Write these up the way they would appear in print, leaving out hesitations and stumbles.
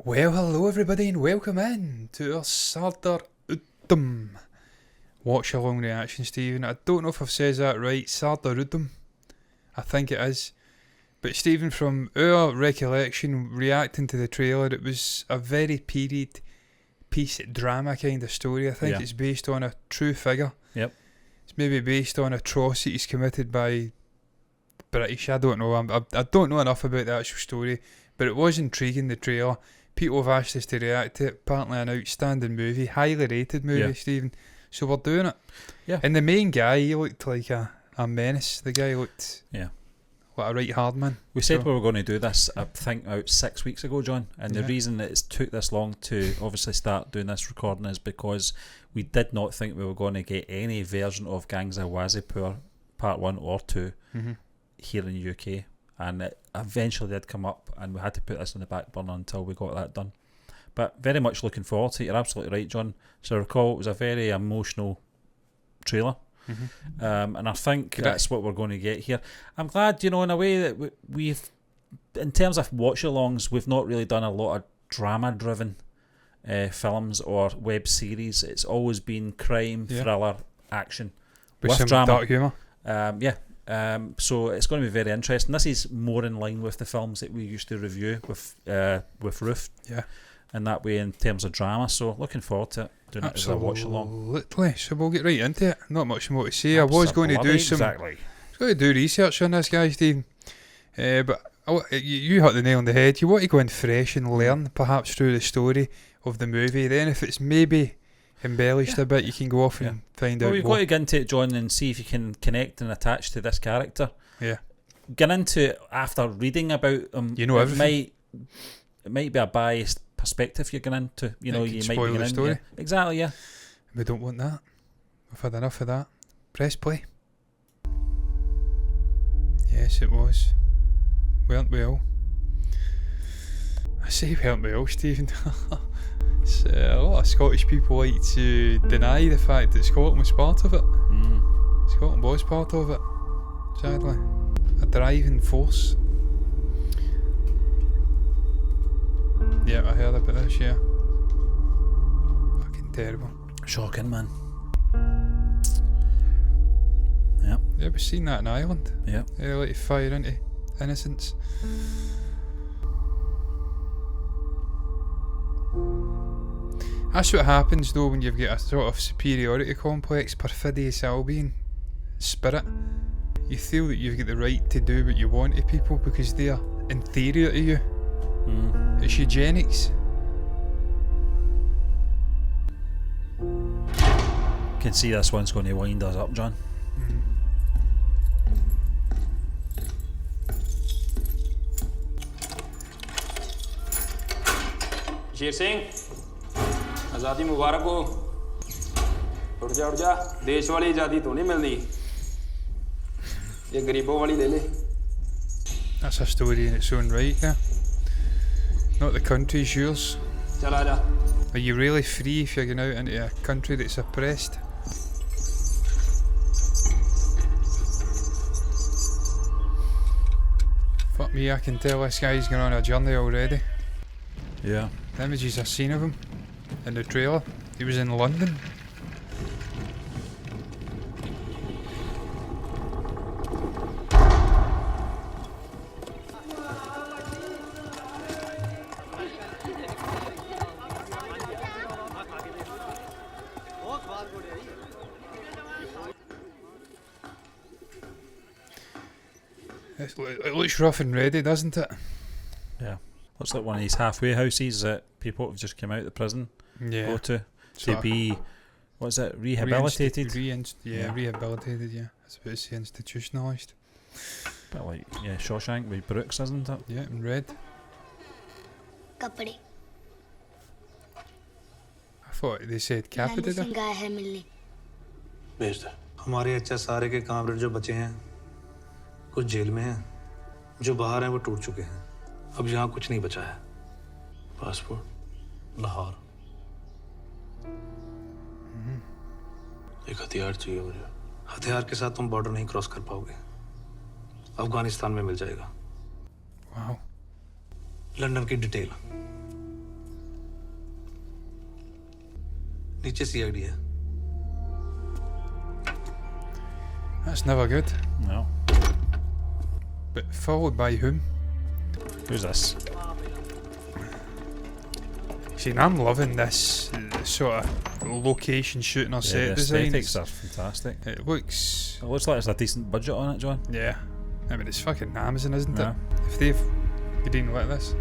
Well, hello everybody and welcome in to our Sardar Udham watch along reaction, Stephen. I don't know if I've said that right, Sardar Udham, I think it is. But Stephen, from our recollection reacting to the trailer, it was a very period piece drama kind of story. I think it's based on a true figure. Yep. It's maybe based on atrocities committed by British. I don't know. I don't know enough about the actual story, but it was intriguing, the trailer. People have asked us to react to it. Apparently an outstanding movie, highly rated movie, Stephen. So we're doing it. Yeah. And the main guy, he looked like a menace. The guy looked like a right hard man. We said we were going to do this, I think, out 6 weeks ago, John. And the reason that it took this long to obviously start doing this recording is because we did not think we were going to get any version of Gangs of Wasseypur Part 1 or 2 here in the UK. And it eventually did come up, and we had to put this on the back burner until we got that done. But very much looking forward to it. You're absolutely right, John. So I recall it was a very emotional trailer, and I think that's what we're going to get here. I'm glad, in a way that we've, in terms of watch-alongs, we've not really done a lot of drama-driven films or web series. It's always been crime, thriller, action, with some drama, dark humour. So it's going to be very interesting. This is more in line with the films that we used to review with Ruth. Yeah. And that way in terms of drama. So looking forward to it, doing it as a watch along. Absolutely. So we'll get right into it. Not much more to say. I was going to do some. Exactly. I was going to do research on this guy, Steve. But you hit the nail on the head. You want to go in fresh and learn, perhaps through the story of the movie. Then if it's maybe embellished a bit, you can go off and find out. Well, we've got to get into it, John, and see if you can connect and attach to this character. Yeah. Get into it after reading about him. You know everything. It might be a biased perspective you're going into. You might be spoil the story. Exactly, yeah. We don't want that. We've had enough of that. Press play. Yes, it was. Weren't we all? I say weren't we all, Stephen. So a lot of Scottish people like to deny the fact that Scotland was part of it. Scotland was part of it, sadly. A driving force. Yeah, I heard about this, Fucking terrible. Shocking, man. Yeah, we've seen that in Ireland. Yeah. They like to fire into innocents. That's what happens though when you've got a sort of superiority complex, perfidious Albion spirit. You feel that you've got the right to do what you want to people because they are inferior to you. It's eugenics. Can see this one's going to wind us up, John. Sher Singh आज़ादी मुबारक हो उठ जा देश वाली आज़ादी तो नहीं मिलनी ये गरीबों वाली ले ले. That's a story in its own right, Not the country's yours. चल आजा. Are you really free if you're going out into a country that's oppressed? Fuck me, I can tell this guy's going on a journey already. Yeah. The images I've seen of him in the trailer, he was in London. It looks rough and ready, doesn't it? Yeah. Looks like one of these halfway houses that people have just come out of prison go to be, what's it, rehabilitated? Rehabilitated, yeah. That's what it's institutionalised. Bit like, Shawshank with Brooks, isn't it? Yeah, in red. कपड़े. I thought they said Kappa did it. है मिलने. भेज दे. हमारे अच्छा सारे के comrade जो बचे हैं कुछ जेल में हैं, जो बाहर हैं वो टूट चुके हैं. अब यहाँ कुछ नहीं बचा है. पासपोर्ट, लाहौर. एक हथियार चाहिए मुझे. हथियार के साथ तुम बॉर्डर नहीं क्रॉस कर पाओगे. अफगानिस्तान में मिल जाएगा. वाओ. लंदन की डिटेल. नीचे सीआईडी है। That's never good. No. But followed by whom? Who's this? See, and I'm loving this sort of location shooting or Yeah, set the design. aesthetics are fantastic. It looks, It looks like there's a decent budget on it, John. yeah. I mean, it's fucking Amazon, isn't Yeah. it? If they've green lit this.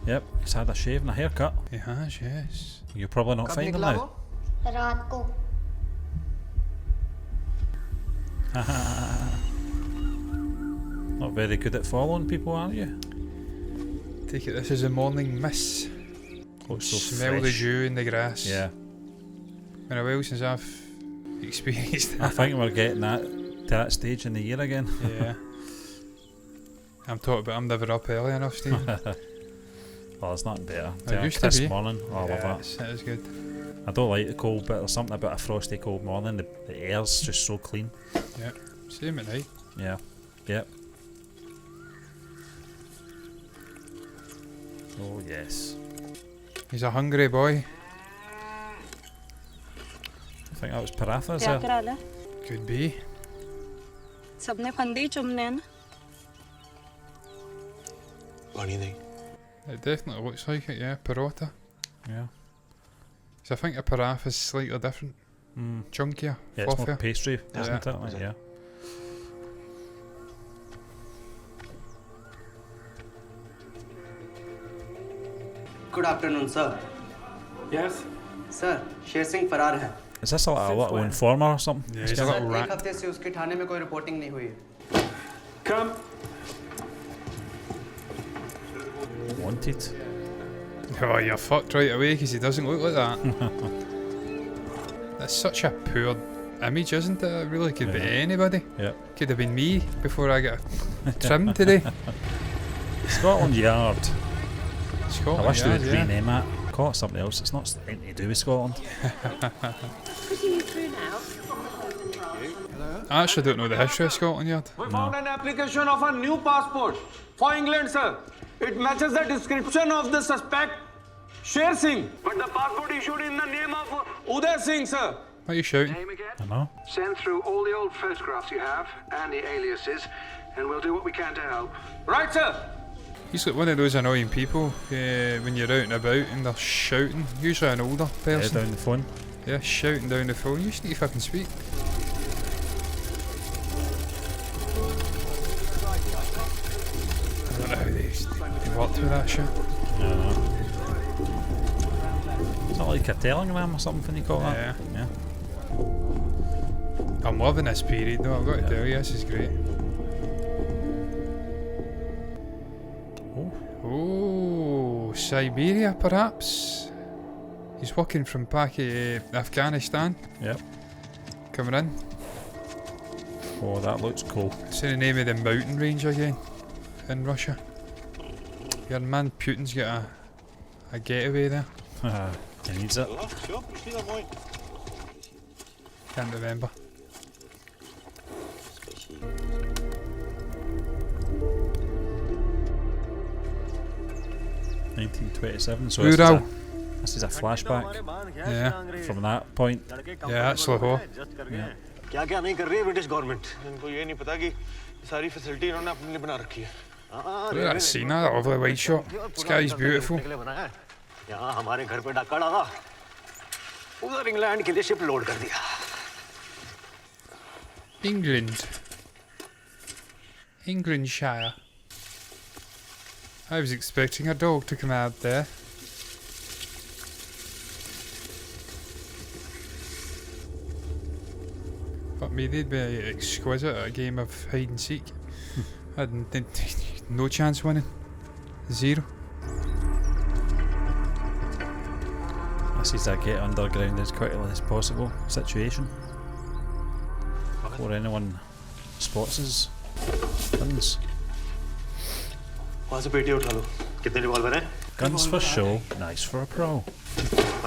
Yep, he's had a shave and a haircut. He has, yes. You're probably not finding him now. रात को Not very good at following people, are you? Take it this is a morning mist. Looks so Smell the fresh. dew in the grass. Yeah, Been a while since I've experienced I that. think we're getting to that stage in the year again. Yeah. I'm talking about I'm never up early enough, Steve. Well, it's not better. It used to This be. morning, oh, I love that. Yes, that is good. I don't like the cold, but there's something about a frosty cold morning. The air's just so clean. Same at night. Yeah. Yep. Oh yes. He's a hungry boy. I think that was Paratha, is क्या it? करा ले Could be. सबने फंदे ही चुमने हैं ना पानी नहीं। It definitely looks like it, yeah. Parota. Yeah. So I think a paraf is slightly different. Mm. Chunkier. Yeah, it's more fluffier. pastry, Yeah. isn't it? Like, yeah. Good afternoon sir yes sir Sher Singh फरार है Is this a little informer or something? Yeah, he's a sir little एक rat. हफ्ते से उसके थाने में कोई reporting नहीं हुई है कम Wanted. Oh, you're fucked right away because he doesn't look like that. That's such a poor image, isn't it? It really could be Yeah. anybody. Yep. Could have been me before I got trimmed today. Scotland Yard. Scotland I wish they Yard, would yeah. rename it. Call it something else. It's not anything to do with Scotland. I actually don't know the history of Scotland Yard. We found an application of a new passport for England, sir. It matches the description of the suspect, Sher Singh. But the passport issued in the name of Uday Singh, sir. What are you shouting? Name again? I know. Send through all the old photographs you have and the aliases, and we'll do what we can to help. Right, sir. He's like one of those annoying people when you're out and about and they're shouting. Usually an older Yeah, person. down the phone. Yeah, shouting down the phone. You just need to fucking speak. I don't know how they worked with that shit. Yeah, I know. Is that like a telegram or something you call that? Yeah. Yeah. I'm loving this period though, I've got to tell you, this is great. Oh. Oh, Siberia perhaps? He's working from Afghanistan, Yep. coming in. Oh, that looks cool. Say the name of the mountain range again in Russia. Your man Putin's got a getaway there. He needs it. Can't remember. $1927. So Ural. this is a flashback Yeah, from that point. yeah, that's Lahore. Yeah. क्या क्या नहीं कर रही है British government इनको ये नहीं पता कि सारी फैसिलिटी इन्होंने अपने लिए बना रखी है Look at that scene, that lovely white shot. Sky's beautiful. यहाँ हमारे घर पे डाका डाला उधर इंग्लैंड के लिए शिप लोड कर दिया England. Englandshire. I was expecting a dog to come out there. But me, they'd be exquisite at a game of hide and seek. Had no chance winning. Zero. This is a get underground as quickly as possible situation. Before anyone spots us. Guns. वहाँ से पेटी उठा लो कितने revolver हैं Guns for show, nice for a pro.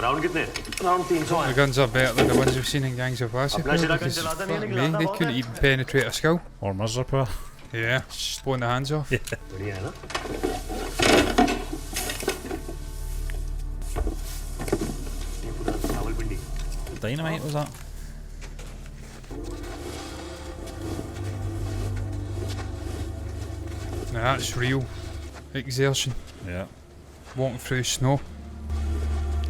Round कितने round 300 The guns are better than the ones we've seen in Gangs of Wasseypur because fuck me, they couldn't even penetrate a skull. Or Mirzapur. Yeah, just blowing the hands off. बढ़िया है ना dynamite, was that? Now that's real exertion. Yeah. Walking through snow.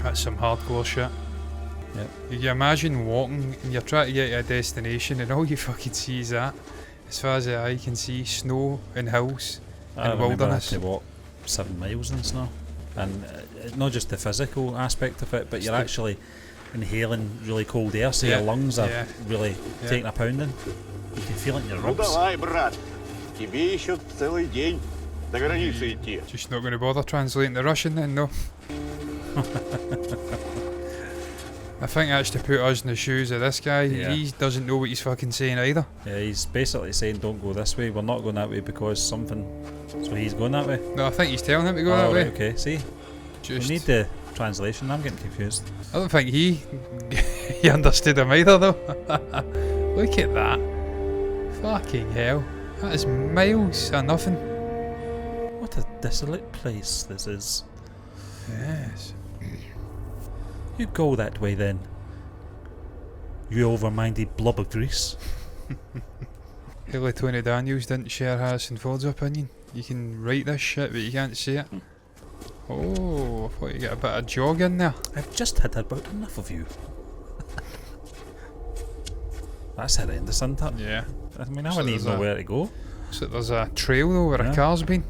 That's some hardcore shit. Yep. You can imagine walking and you're trying to get to a destination and all you fucking see is that. As far as the eye can see, snow and hills I and remember I had wilderness. to walk 7 miles in snow. And not just the physical aspect of it, but you're actually inhaling really cold air, so Yeah, your lungs are yeah. really Yeah. taking a pounding. You can feel it in your Ну ribs. давай, брат. Тебе еще целый день до границы идти. Just not going to bother translating the Russian then, no. I think that's to put us in the shoes of this guy. Yeah. He doesn't know what he's fucking saying either. Yeah, he's basically saying don't go this way, we're not going that way because something. So he's going that way. No, I think he's telling him to go Oh, that right, way. okay, see? Just, We need the translation, I'm getting confused. I don't think he he understood him either though. Look at that. Fucking hell. That is miles of nothing. What a desolate place this is. Yes. You go that way then. You over-minded blob of grease. Clearly Tony Daniels didn't share Harrison Ford's opinion. You can write this shit but you can't see it. Oh, I thought you got a bit of jog in there. I've just had about enough of you. That's horrendous, isn't it? Yeah. I mean, I So wouldn't there's even know a- where to go. So there's a trail though where Yeah. a car's been.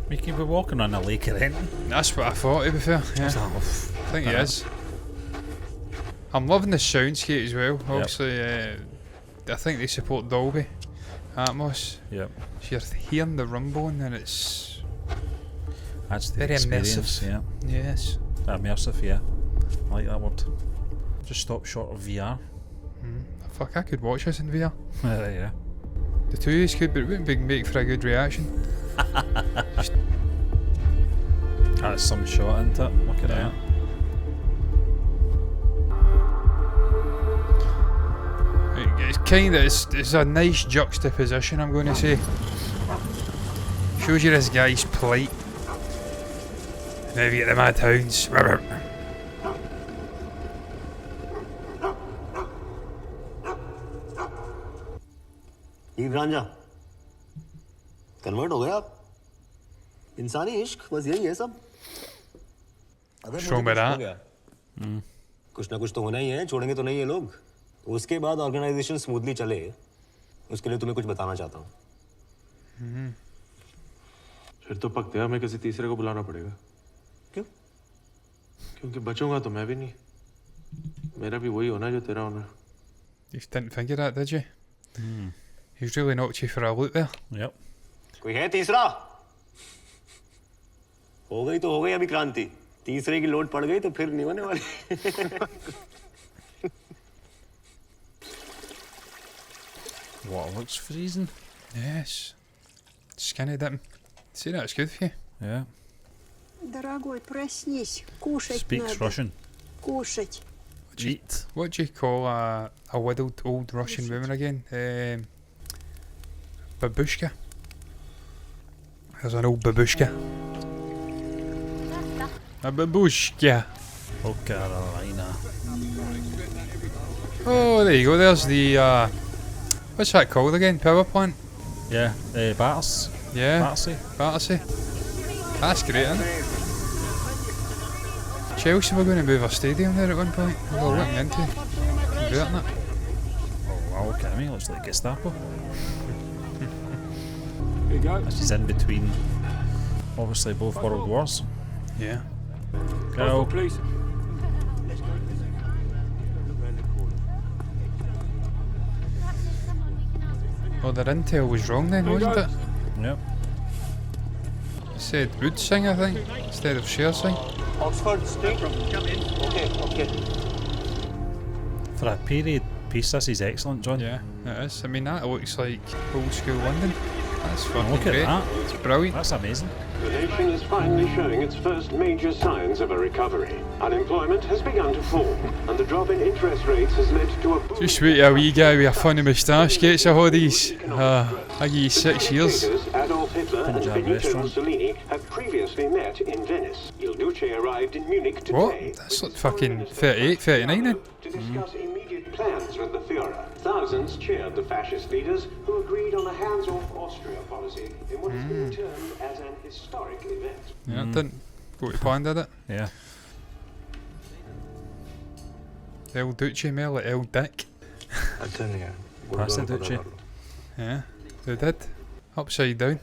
We could be walking on a lake or anything. That's what I thought to be fair. Yeah. I think it is. I'm loving the soundscape as well. Obviously, I think they support Dolby Atmos. Yep. So you're hearing the rumbling and it's That's the very experience, immersive. yeah. Yes. Immersive, yeah. I like that word. Just stop short of VR. Fuck, I could watch this in VR. Yeah. The two of us could, but it wouldn't make for a good reaction. That's some shot, isn't it? Look at Yeah. that. It's kind of it's a nice juxtaposition, I'm going to say. Shows you this guy's plight. Now you get the mad hounds. Ranjha convert हो गए आप इंसानी इश्क बस यही है सब अगर मुझे Show me कुछ हो that. गया कुछ ना कुछ तो होना ही है छोड़ेंगे तो नहीं ये लोग उसके बाद ऑर्गेनाइजेशन स्मूथली चले उसके लिए तुम्हें कुछ बताना चाहता हूँ फिर तो पक्का हमें किसी तीसरे को बुलाना पड़ेगा क्यों क्योंकि बचूंगा तो मैं भी नहीं मेरा भी वही होना जो तेरा होना You didn't think of that, did you? He's really knocked you for a loop there. Yep. कोई है तीसरा हो गई तो हो गई अभी क्रांति तीसरे की लोड पड़ गई तो फिर नहीं होने वाली Water looks freezing. Yes. Skinny dipping. See, that's good for you. Yeah. Дорогой, проснись, кушать Speaks надо. Russian. Кушать. Eat. What do you call a widowed old Russian woman again? Babushka. There's an old babushka. A babushka. Oh, Carolina. Oh, there you go. There's the what's that called again? Power plant. Yeah. Batters. Yeah. Battersea. Battersea. That's great, isn't it? Chelsea were going to move a stadium there at one point. We were looking into converting it. Oh, wow, look at me. Looks like Gestapo. Here you go. This is in between, obviously, both world wars. Yeah. Go. Please. Well, their intel was wrong then, wasn't it? Yep. It said would sing, I think, instead of share sing. Oxford street okay okay For a period piece, this is excellent, John. Yeah, it is. I mean, that looks like old school London. That's fucking Look at great. that. It's brilliant. That's amazing. The nation is finally showing its first major signs of a recovery. Unemployment has begun to fall, and the drop in interest rates has led to a boom. Just wait till a wee guy with a funny moustache gets a hold of these. I give you 6 years. Figures Adolf Hitler and Punjab Benito restaurant. Mussolini have previously met in Venice. Il Duce arrived in Munich today. What? That's like fucking 38, 39 then. To discuss immediate plans with the Führer. Thousands cheered the fascist leaders who agreed on a hands-off Austria policy in what is being termed as an historic event. Yeah, it didn't go to plan, did it? Yeah. El Duce more like El Dick. अच्छा नहीं है Pass the Duce. Yeah, they did. Upside down.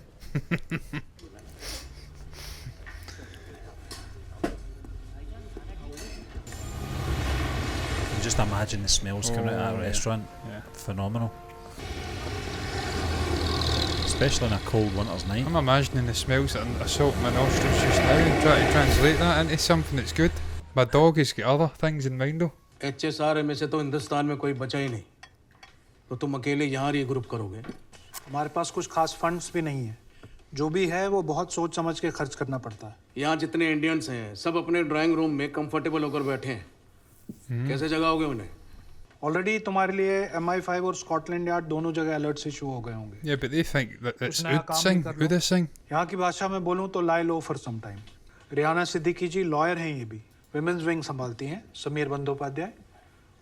Just imagine the smells coming out of that yeah. restaurant. Yeah. Phenomenal. Especially on a cold winter's night. I'm imagining the smells that are assaulting my nostrils just now and trying to translate that into something that's good. My dog has got other things in mind though. HSR में से तो हिंदुस्तान में कोई बचा ही नहीं तो तुम अकेले यहाँ रीग्रुप करोगे हमारे पास कुछ खास फंड्स भी नहीं है जो भी है वो बहुत सोच समझ के खर्च करना पड़ता है यहाँ जितने इंडियंस हैं सब अपने ड्राइंग रूम में कंफर्टेबल होकर बैठे हैं कैसे जगाओगे उन्हें ऑलरेडी तुम्हारे लिए MI5 और स्कॉटलैंड यार्ड दोनों जगह अलर्ट्स इशू हो गए होंगे Yeah, but they think that it's नया काम नहीं कर लो। Uda Singh. यहाँ की भाषा में बोलूँ तो lie low for some time Riyana Siddiqui ji lawyer हैं ये भी विमेंस विंग संभालती हैं समीर बंदोपाध्याय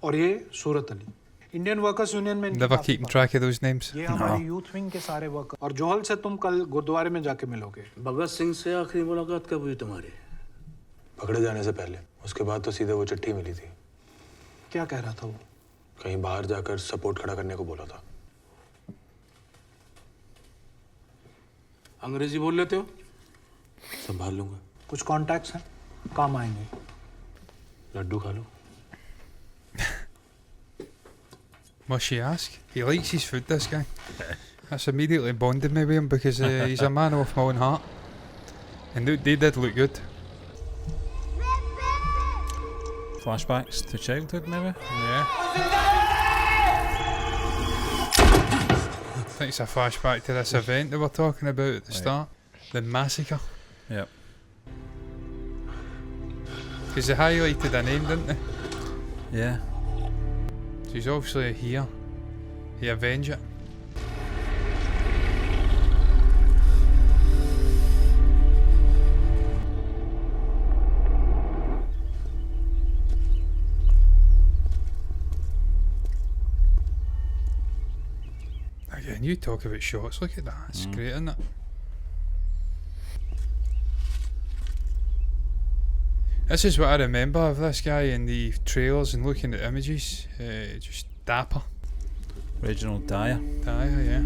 और ये सूरत अली इंडियन वर्कर्स यूनियन में Never keeping track of those names. ये हमारी यूथ विंग के सारे वर्कर और जोहल से तुम कल गुरुद्वारे में जाके मिलोगे भगत सिंह से आखिरी मुलाकात कब हुई तुम्हारी पकड़े जाने से पहले उसके बाद तो सीधे वो चिट्ठी मिली थी क्या कह रहा था वो कहीं बाहर जाकर सपोर्ट खड़ा करने को बोला था अंग्रेजी बोल लेते हो संभाल लूंगा कुछ कॉन्टैक्ट्स हैं काम आएंगे लड्डू खा लो Must she ask? He likes his food, this guy. That's immediately bonded me with him because he's a man of my own heart. And they did look good. Flashbacks to childhood, maybe? Yeah. I think it's a flashback to this event that we're talking about at the start. The massacre. Yep. Because they highlighted a name, didn't they? Yeah. So he's obviously here. He avenged it. Again, you talk about shots, look at that, it's great, isn't it? This is what I remember of this guy in the trailers and looking at images. Just dapper. Reginald Dyer. Dyer, yeah.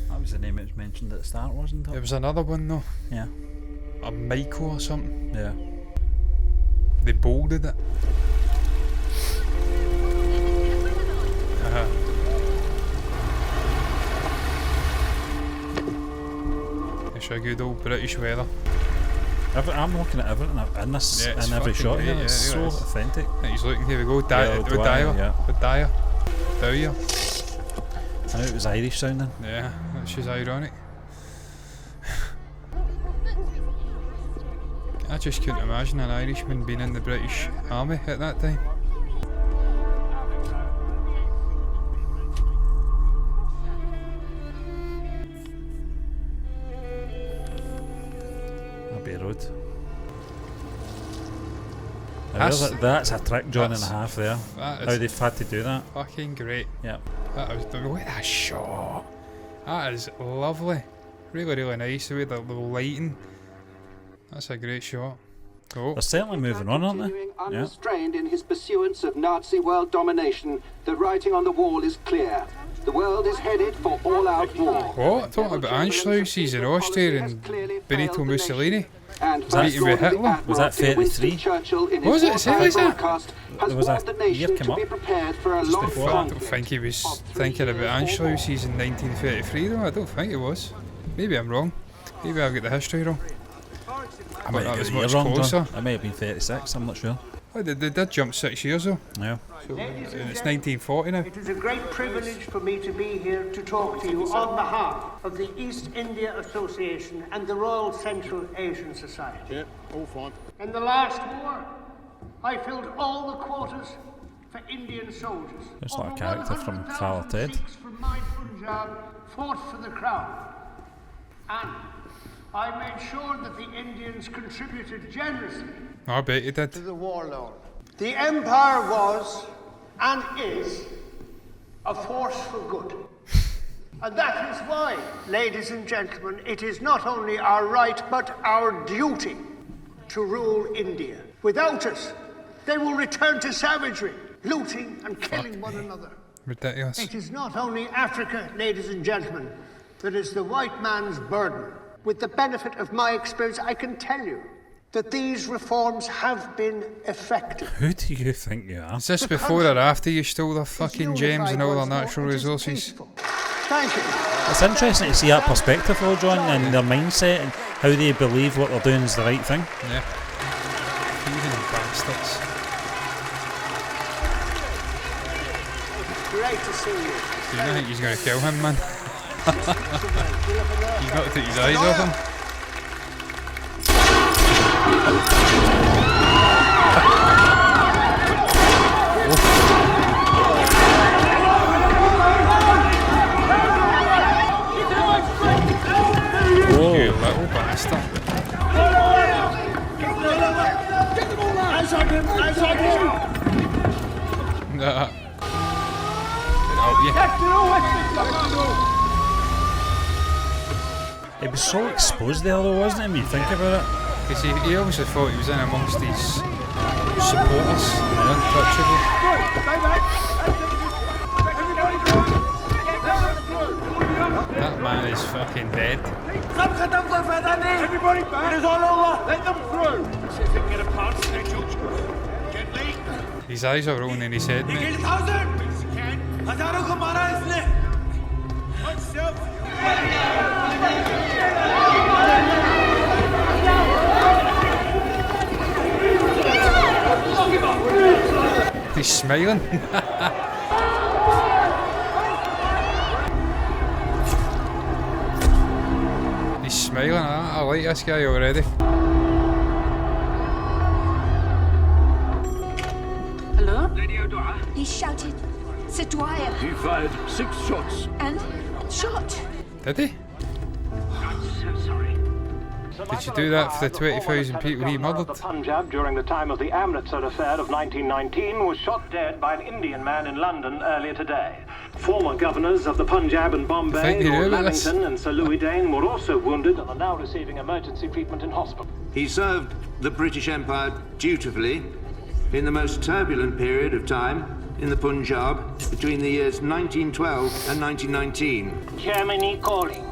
That was the name it was mentioned at the start, wasn't it? There was another one though. Yeah. A Michael or something. Yeah. They bolded it. It's a good old British weather. I'm looking at everything in this, Yeah, it's in every fucking shot great, here. yeah, It's it so is. authentic. He's looking, here we go, Yeah, with Dwyer, Dyer. yeah. With Dyer. Dyer. I knew it was Irish sounding. Yeah, which is ironic. I just couldn't imagine an Irishman being in the British Army at that time. Abbey Road. That's a trick, John, and a half there. That How is they've had to do that. fucking great. Yeah. That was the way that shot. That is lovely. Really, really nice. The way the lighting. That's a great shot. Oh, They're certainly moving on, aren't they? Continuing Yeah. unrestrained in his pursuance of Nazi world domination, the writing on the wall is clear. The world is headed for all-out war. what? Talking about Anschlusses in Austria and Benito Mussolini? And Was that First with Lord of the Hitler? Admiral Was that Winston 33? Churchill in Was his it? Say, wartime is that? broadcast has There was warned a the nation year to come be up. prepared for a Just long before. I don't conflict think he was of 3 thinking about years or more. Anschlusses in 1933 though. I don't think it was. Maybe I'm wrong. Maybe I've got the history wrong. I But that get was the year much wrong, closer. John. It may have been 36, I'm not sure. Oh, they did jump 6 years though. Yeah. So, and it's 1940 now. It is a great privilege for me to be here to talk to you on behalf of the East India Association and the Royal Central Asian Society. Yeah, all fine. In the last war, I filled all the quotas for Indian soldiers. It's like a Over character from 100,000 Father Ted. Sikhs from my Punjab fought for the crown. And I made sure that the Indians contributed generously I bet you did. To the warlord. The Empire was, and is, a force for good. And that is why, ladies and gentlemen, it is not only our right but our duty to rule India. Without us, they will return to savagery, looting and killing one another. Ridiculous. It is not only Africa, ladies and gentlemen, that is the white man's burden. With the benefit of my experience, I can tell you that these reforms have been effective. Who do you think you are? Is this before or after you stole their fucking gems and all their natural resources? Thank you. It's interesting to see that perspective though, John, and their mindset and how they believe what they're doing is the right thing. Yeah. Thieving bastards. Great to see you. Do you think he's going to kill him, man? He's got to take his eyes off him. Oh, you little bastard. Nah. It was so exposed there though, wasn't it, when you think about it? Because he obviously thought he was in amongst his supporters. Untouchable. That man is fucking dead. Everybody back! It is all over! Let them through! See if we can get a part scheduled. Gently. His eyes are rolling in his head, mate. 1,000! हजारों को मारा इसने! He's smiling. He's smiling. I like this guy already. Hello? He shouted, Citoyen, He fired 6 shots. and shot. Did he? Did you do that for the 20,000 people he murdered? The Punjab during the time of the Amritsar affair of 1919 was shot dead by an Indian man in London earlier today. Former governors of the Punjab and Bombay, Lord Lamington and Sir Louis Dane, were also wounded and are now receiving emergency treatment in hospital. He served the British Empire dutifully in the most turbulent period of time in the Punjab between the years 1912 and 1919. Germany calling.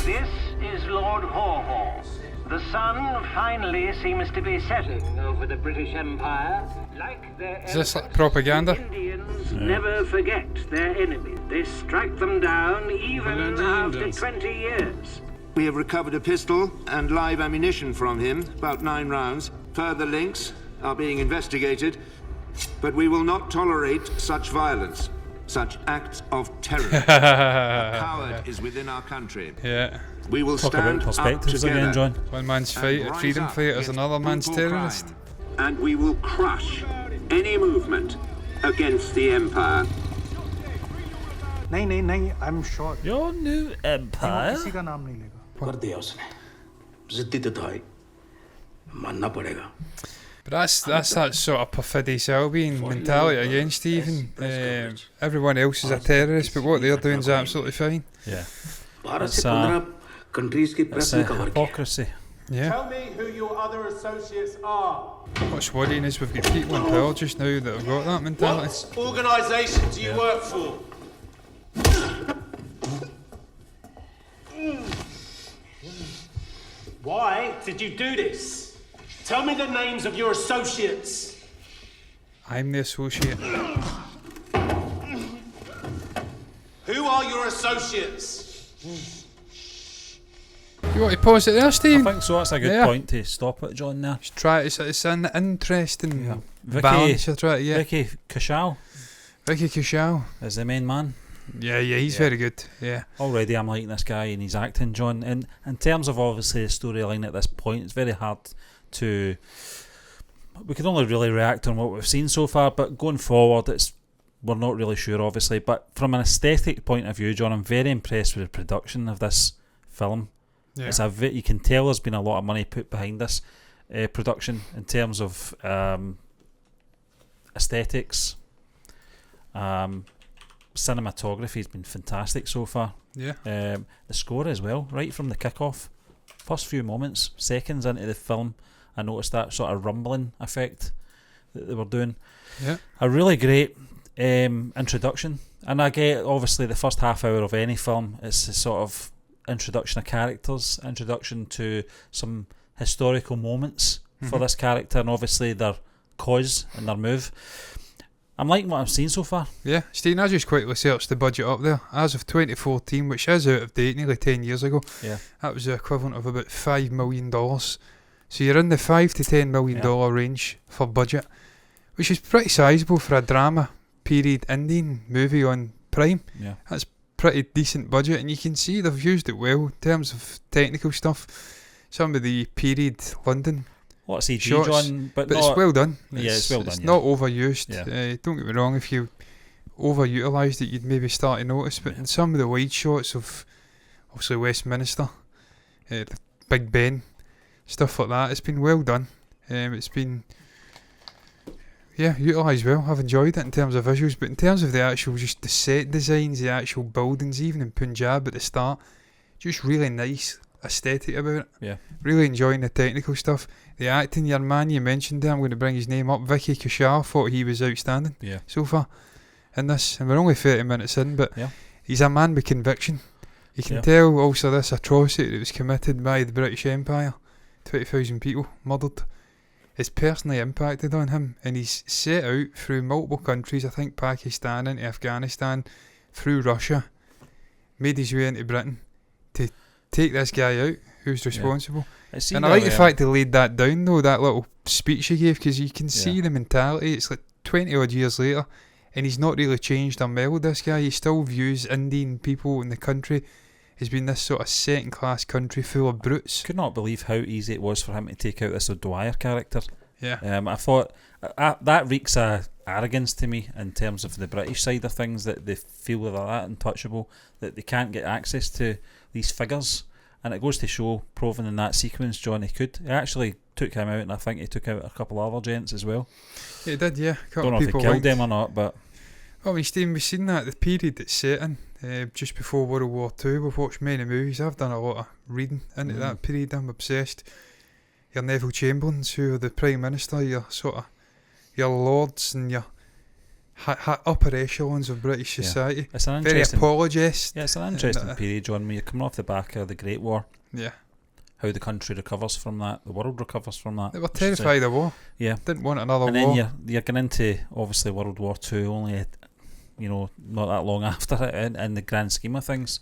This is Lord Haw-Haw. The sun finally seems to be setting over the British Empire. Like their Is this like propaganda? Indians never forget their enemies. They strike them down even after 20 years. We have recovered a pistol and live ammunition from him, about 9 rounds. Further links are being investigated, but we will not tolerate such violence, such acts of terror. A coward is within our country. Yeah. We will Talk stand about perspectives up together. again, John. One man's fight, a freedom fighter is another man's terrorist. And we will crush any movement against the Empire. नहीं, I'm sure. Your new empire? किसी का नाम नहीं लेगा. कर दिया उसने. जिद्दी तो था ही. मानना पड़ेगा. But that's that sort of perfidious Albion mentality again, Stephen. Everyone else is a terrorist, but what they're doing is absolutely fine. Yeah. It's hypocrisy. Yeah. Tell me who your other associates are. What's worrying is we've got people in power just now that have got that mentality. What organisation do you work for? Why did you do this? Tell me the names of your associates. I'm the associate. Who are your associates? You want to pause it there, Steve? I think so. That's a good point to stop it, John. There. It's an interesting balance you're trying to get. Vicky Kushal. Vicky Kushal is the main man. Yeah, he's very good. Yeah. Already, I'm liking this guy and his acting, John. And in terms of obviously the storyline at this point, it's very hard to. We can only really react on what we've seen so far, but going forward, we're not really sure, obviously. But from an aesthetic point of view, John, I'm very impressed with the production of this film. Yeah. You can tell there's been a lot of money put behind this. production in terms of aesthetics. Cinematography has been fantastic so far. Yeah. The score as well, right from the kick-off. First few moments, seconds into the film, I noticed that sort of rumbling effect that they were doing. Yeah. A really great introduction. And I get, obviously, the first half hour of any film, it's a sort of introduction of characters, introduction to some historical moments for this character, and obviously their cause and their move. I'm liking what I've seen so far. Yeah, Steve, I just quickly searched the budget up there. As of 2014, which is out of date, nearly 10 years ago, that was the equivalent of about $5 million. So you're in the $5 to $10 million range for budget, which is pretty sizable for a drama period Indian movie on Prime. Yeah. That's pretty decent budget, and you can see they've used it well in terms of technical stuff. Some of the period London What CG, shots, John, but it's well done. It's well done. It's yeah. not overused. Yeah. Don't get me wrong, if you overutilised it, you'd maybe start to notice. But in some of the wide shots of, obviously, Westminster, the Big Ben, stuff like that, it's been well done. It's been, utilised well. I've enjoyed it in terms of visuals, but in terms of the actual, just the set designs, the actual buildings, even in Punjab at the start, just really nice aesthetic about it. Yeah. Really enjoying the technical stuff. The acting, your man, you mentioned there, I'm going to bring his name up, Vicky Kaushal, thought he was outstanding so far in this. And we're only 30 minutes in, but he's a man with conviction. You can tell also this atrocity that was committed by the British Empire, 20,000 people murdered, it's personally impacted on him, and he's set out through multiple countries, I think Pakistan, into Afghanistan, through Russia, made his way into Britain to take this guy out who's responsible. And I like the fact he laid that down though, that little speech he gave, because you can see the mentality. It's like 20 odd years later and he's not really changed or mellowed, this guy. He still views Indian people in the country as being this sort of second class country full of brutes. Could not believe how easy it was for him to take out this O'Dwyer character. Yeah. I thought that reeks of arrogance to me in terms of the British side of things, that they feel they're that untouchable, that they can't get access to these figures. And it goes to show, proven in that sequence, John, he could. He actually took him out, and I think he took out a couple of other gents as well. Yeah, he did, yeah. Don't know if he killed them or not, but... Well, Stephen, we've seen that, the period it's set in, just before World War II. We've watched many movies. I've done a lot of reading into that period. I'm obsessed. Your Neville Chamberlains, who are the Prime Minister, your sort of, your lords and your upper echelons of British society. It's an very apologist. Yeah, it's an interesting period, John, when you're coming off the back of the Great War. Yeah. How the country recovers from that, the world recovers from that. They were terrified of war. Yeah. Didn't want another war. And then you're getting into, obviously, World War II, only, not that long after it in the grand scheme of things.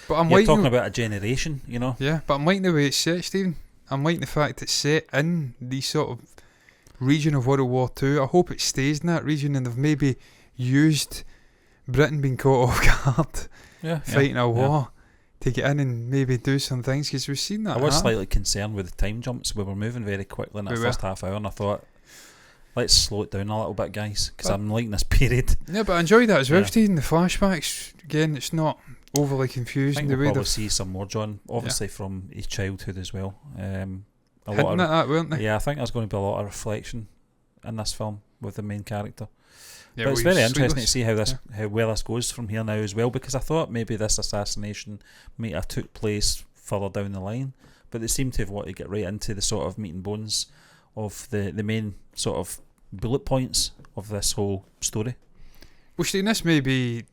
But you're talking about a generation, Yeah, but I'm liking the way it's set, Stephen. I'm liking the fact it's set in the sort of region of World War II. I hope it stays in that region, and they've maybe used Britain being caught off guard fighting a war to get in and maybe do some things, because we've seen that. I was slightly concerned with the time jumps. We were moving very quickly in that first half hour, and I thought, let's slow it down a little bit, guys, because I'm liking this period. Yeah, but I enjoyed that as well, Stephen. The flashbacks, again, it's not overly confusing. I think we'll probably see some more, John, obviously from his childhood as well. A lot of that, weren't they? Yeah, I think there's going to be a lot of reflection in this film with the main character. Yeah, but it's very interesting to see how well this goes from here now as well, because I thought maybe this assassination might have took place further down the line, but they seem to have wanted to get right into the sort of meat and bones of the main sort of bullet points of this whole story. Well, Steve, this may be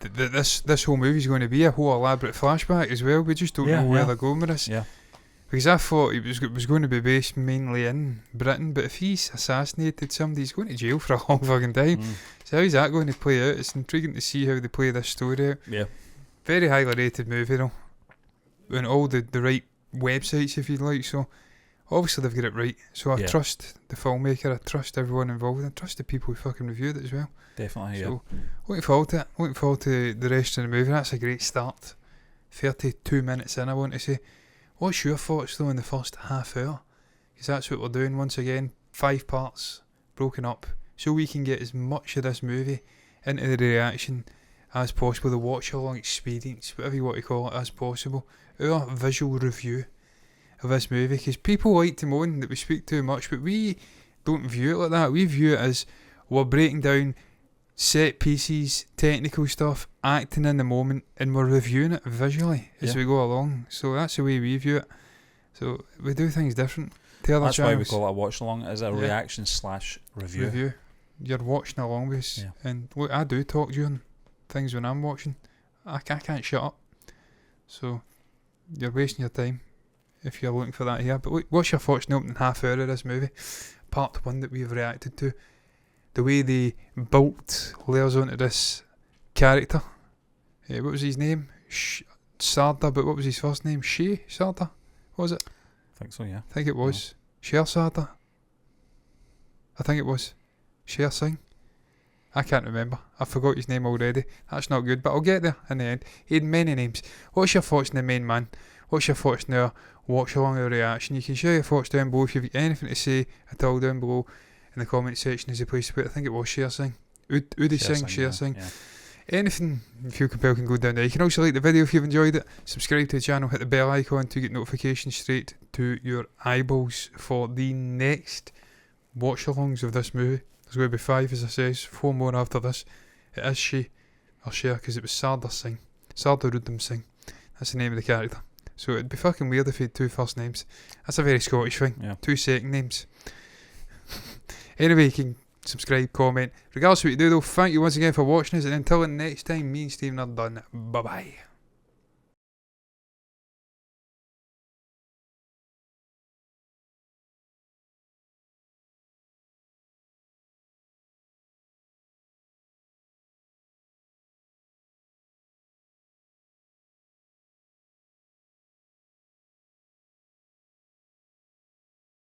this whole movie is going to be a whole elaborate flashback as well. We just don't know where they're going with this. Yeah. Because I thought it was going to be based mainly in Britain, but if he's assassinated somebody, he's going to jail for a long fucking time. So how's that going to play out? It's intriguing to see how they play this story out. Yeah. Very highly rated movie though. On all the right websites, if you'd like. So obviously they've got it right. So I trust the filmmaker, I trust everyone involved, I trust the people who fucking reviewed it as well. Definitely, so, looking forward to it. Looking forward to the rest of the movie. That's a great start. 32 minutes in, I want to say. What's your thoughts though in the first half hour? Because that's what we're doing once again. 5 parts broken up, so we can get as much of this movie into the reaction as possible, the watch along experience, whatever you want to call it, as possible. Our visual review of this movie, because people like to moan that we speak too much, but we don't view it like that. We view it as we're breaking down set pieces, technical stuff, acting in the moment, and we're reviewing it visually as we go along. So that's the way we view it. So we do things different to other That's channels. why we call it a watch along. It's a reaction / review. You're watching along with us. And look, I do talk during things when I'm watching. I can't shut up. So you're wasting your time if you're looking for that here. But look, what's your thoughts on the opening half hour of this movie? Part 1 that we've reacted to. The way they built layers onto this character. What was his name? Sardar, but what was his first name? Sardar? What was it? I think so, yeah. I think it was. Sardar? I think it was. Sher Singh? I can't remember. I forgot his name already. That's not good, but I'll get there in the end. He had many names. What's your thoughts on the main man? What's your thoughts on our watch along our reaction? You can share your thoughts down below if you've got anything to say at all down below in the comment section is the place to put it. I think it was Sher Singh. Sher Singh. Yeah. Anything you feel compelled can go down there. You can also like the video if you've enjoyed it. Subscribe to the channel, hit the bell icon to get notifications straight to your eyeballs for the next watch alongs of this movie. There's going to be 5, as I says, 4 more after this. It is Sher, because it was Sardar Udham Singh. That's the name of the character. So it'd be fucking weird if he had 2 first names. That's a very Scottish thing. Yeah. 2 second names. Anyway, you can subscribe, comment. Regardless of what you do though, thank you once again for watching us, and until the next time, me and Stephen are done. Bye bye.